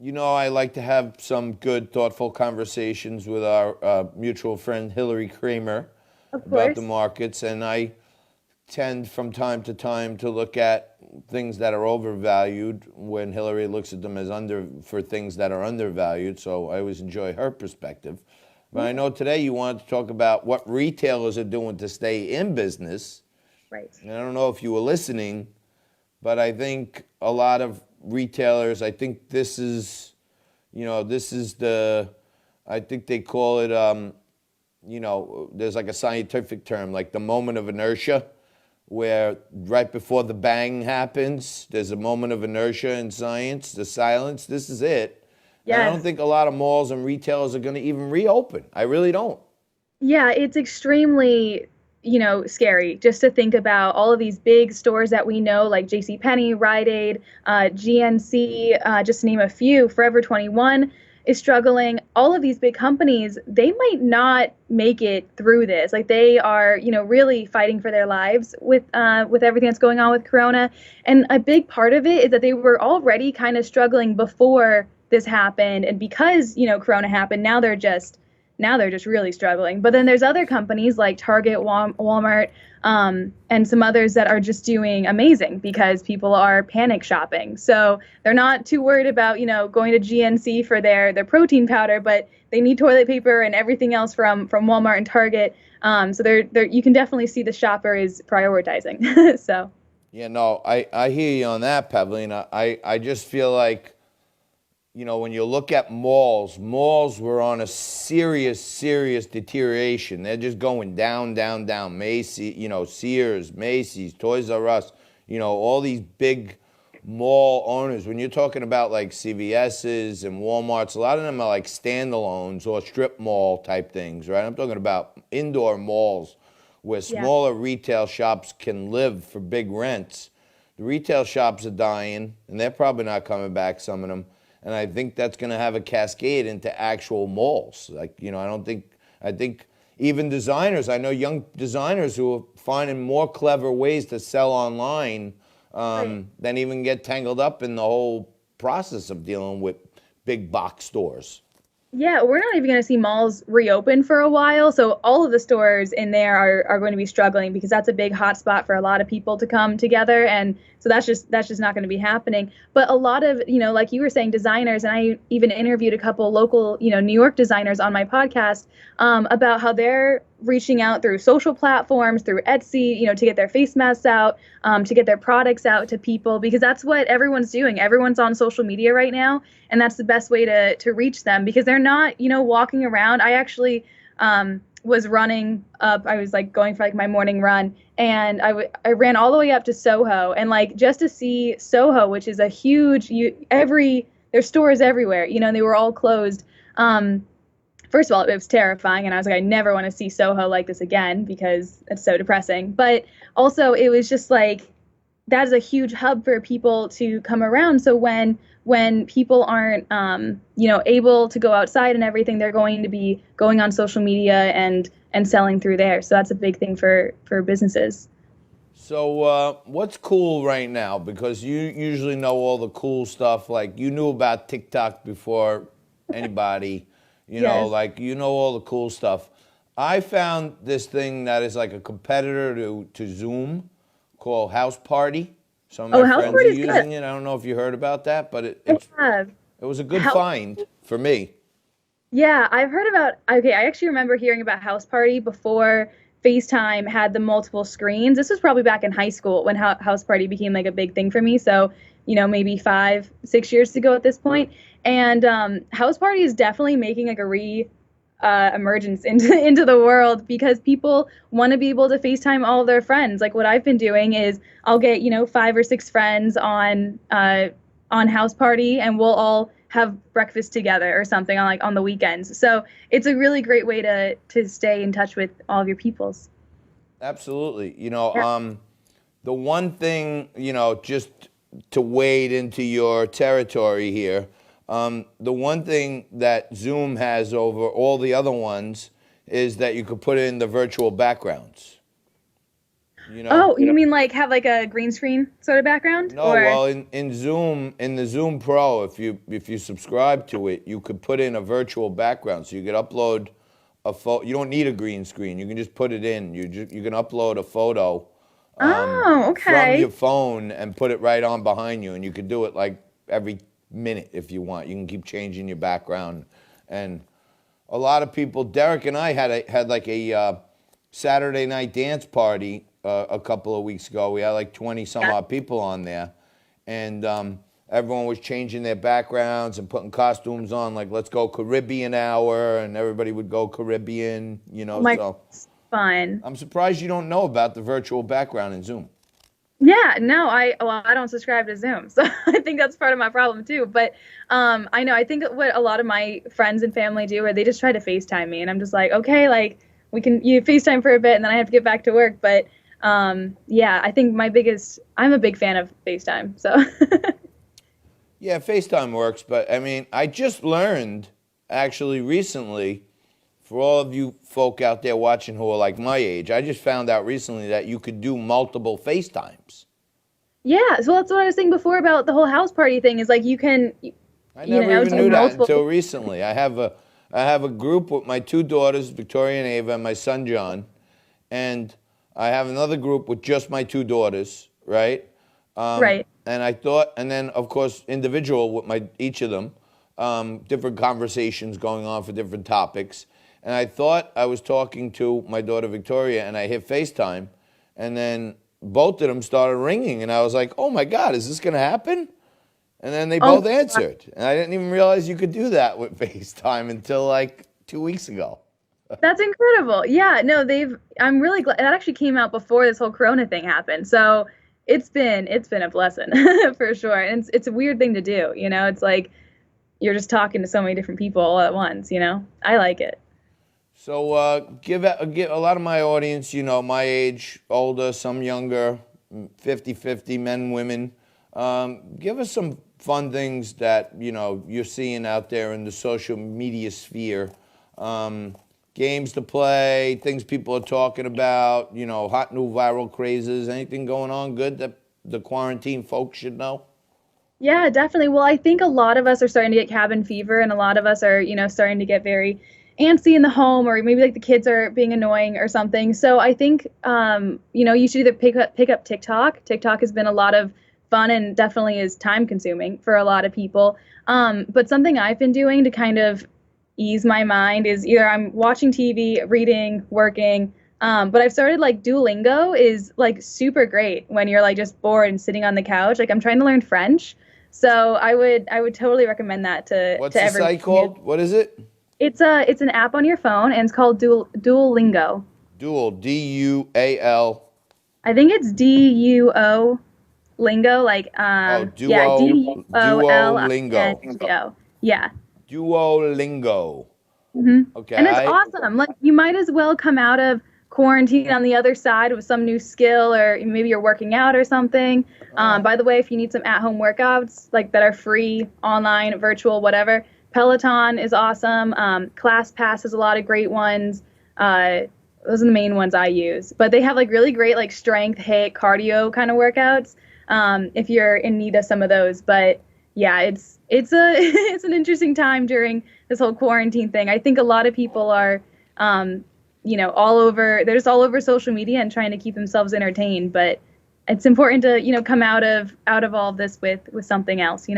I like to have some good, thoughtful conversations with our mutual friend Hillary Kramer Of about the course. markets, and I tend from time to time to look at things that are overvalued when Hillary looks at them as under for things that are undervalued. So I always enjoy her perspective. But I Yeah. know today you wanted to talk about what retailers are doing to stay in business. Right. And I don't know if you were listening, but I think a lot of retailers, I think this is, this is I think they call it, there's like a scientific term, like the moment of inertia, where right before the bang happens, there's a moment of inertia in science, the silence. This is it. And I don't Yes. think a lot of malls and retailers are going to even reopen. I really don't. Yeah, it's extremely, scary just to think about all of these big stores that we know, like JCPenney, Rite Aid, GNC, just to name a few. Forever 21 is struggling. All of these big companies, they might not make it through this. Like they are, really fighting for their lives with everything that's going on with Corona. And a big part of it is that they were already kind of struggling before this happened, and because Corona happened, now they're just really struggling. But then there's other companies like Target, Walmart, and some others that are just doing amazing because people are panic shopping. So they're not too worried about, going to GNC for their protein powder, but they need toilet paper and everything else from Walmart and Target. So they're you can definitely see the shopper is prioritizing. So Yeah, no, I hear you on that, Pavlina. I just feel like, when you look at malls were on a serious deterioration. They're just going down, down, down. Sears, Macy's, Toys R Us, all these big mall owners. When you're talking about like CVS's and Walmart's, a lot of them are like standalones or strip mall type things, right? I'm talking about indoor malls where yeah. smaller retail shops can live for big rents. The retail shops are dying, and they're probably not coming back, some of them. And I think that's going to have a cascade into actual malls. Like, I think even designers, I know young designers who are finding more clever ways to sell online Right. than even get tangled up in the whole process of dealing with big box stores. Yeah, we're not even going to see malls reopen for a while. So all of the stores in there are going to be struggling because that's a big hotspot for a lot of people to come together. And so that's just not going to be happening. But a lot of, like you were saying, designers, and I even interviewed a couple local, New York designers on my podcast about how they're reaching out through social platforms, through Etsy, to get their face masks out, to get their products out to people, because that's what everyone's doing. Everyone's on social media right now, and that's the best way to reach them because they're not, walking around. I actually was running up. I was like going for like my morning run, and I ran all the way up to Soho, and like just to see Soho, which is a huge there's stores everywhere, and they were all closed. First of all, it was terrifying, and I was like, I never want to see Soho like this again because it's so depressing. But also, it was just like that is a huge hub for people to come around. So when people aren't able to go outside and everything, they're going to be going on social media and selling through there. So that's a big thing for businesses. So, what's cool right now? Because you usually know all the cool stuff. Like, you knew about TikTok before anybody, Yes. like, all the cool stuff. I found this thing that is like a competitor to Zoom called House Party. Some of Oh, my house friends are party's good. using it. I don't know if you heard about that, but I have. it was a good House find for me. Yeah, I've heard about. Okay, I actually remember hearing about House Party before FaceTime had the multiple screens. This was probably back in high school when House Party became like a big thing for me. So, maybe 5, 6 years ago at this point. And House Party is definitely making like a emergence into the world because people want to be able to FaceTime all of their friends. Like what I've been doing is I'll get 5 or 6 friends on House Party, and we'll all have breakfast together or something on the weekends. So it's a really great way to stay in touch with all of your peoples. Absolutely. Yeah. The one thing, just to wade into your territory here, the one thing that Zoom has over all the other ones is that you could put in the virtual backgrounds. You know? Oh, you mean like have like a green screen sort of background? No, Or well, in Zoom, in the Zoom Pro, if you subscribe to it, you could put in a virtual background, so you could upload a photo. You don't need a green screen. You can just put it in. You can upload a photo oh, from your okay. phone and put it right on behind you, and you could do it like every minute if you want. You can keep changing your background, and a lot of people. Derek and I had like a Saturday night dance party a couple of weeks ago. We had like 20 some Yeah. odd people on there, and everyone was changing their backgrounds and putting costumes on, like let's go Caribbean hour, and everybody would go Caribbean, you Oh know. my, So it's fun. I'm surprised you don't know about the virtual background in Zoom. Yeah, no, I don't subscribe to Zoom, so I think that's part of my problem too. But I know I think what a lot of my friends and family do, are they just try to FaceTime me, and I'm just like, okay, like we can you FaceTime for a bit, and then I have to get back to work. But yeah, I think I'm a big fan of FaceTime. So Yeah, FaceTime works, but I mean, I just learned actually recently, for all of you folk out there watching who are like my age, I just found out recently that you could do multiple FaceTimes. yeah, so that's what I was saying before about the whole house party thing. Is like you can, I never even do knew that multiple. until recently. I have a group with my two daughters, Victoria and Ava, and my son John, and I have another group with just my two daughters, right? Right. And I thought, and then of course individual with my each of them, different conversations going on for different topics. And I thought I was talking to my daughter Victoria, and I hit FaceTime, and then both of them started ringing, and I was like, "Oh my God, is this going to happen?" And then they Oh, both answered, and I didn't even realize you could do that with FaceTime until like 2 weeks ago. that's incredible. Yeah, no, I'm really glad that actually came out before this whole Corona thing happened. So it's been a blessing for sure. And it's a weird thing to do, you know. It's like you're just talking to so many different people all at once, you know. I like it. So give a lot of my audience, you know, my age, older, some younger, 50-50, men, women. Give us some fun things that, you know, you're seeing out there in the social media sphere. Games to play, things people are talking about, you know, hot new viral crazes. Anything going on good that the quarantine folks should know? Yeah, definitely. Well, I think a lot of us are starting to get cabin fever, and a lot of us are, starting to get very antsy in the home, or maybe like the kids are being annoying or something. So I think, you should either pick up TikTok. TikTok has been a lot of fun and definitely is time consuming for a lot of people. But something I've been doing to kind of ease my mind is either I'm watching TV, reading, working. But I've started like Duolingo is like super great when you're like just bored and sitting on the couch. Like I'm trying to learn French. So I would totally recommend that What's to the everyone. site called? What is it? It's an app on your phone, and it's called Duolingo. Dual, Dual. I think it's Duo lingo, like Oh, yeah, Duolingo. Duolingo. Yeah. Duolingo. Okay, And it's awesome. Like you might as well come out of quarantine on the other side with some new skill, or maybe you're working out or something. By the way, if you need some at-home workouts like that are free, online, virtual, whatever, Peloton is awesome. ClassPass has a lot of great ones. Those are the main ones I use. But they have like really great like strength, HIIT, cardio kind of workouts. If you're in need of some of those. But yeah, it's a it's an interesting time during this whole quarantine thing. I think a lot of people are, all over. They're just all over social media and trying to keep themselves entertained. But it's important to come out of all of this with something else.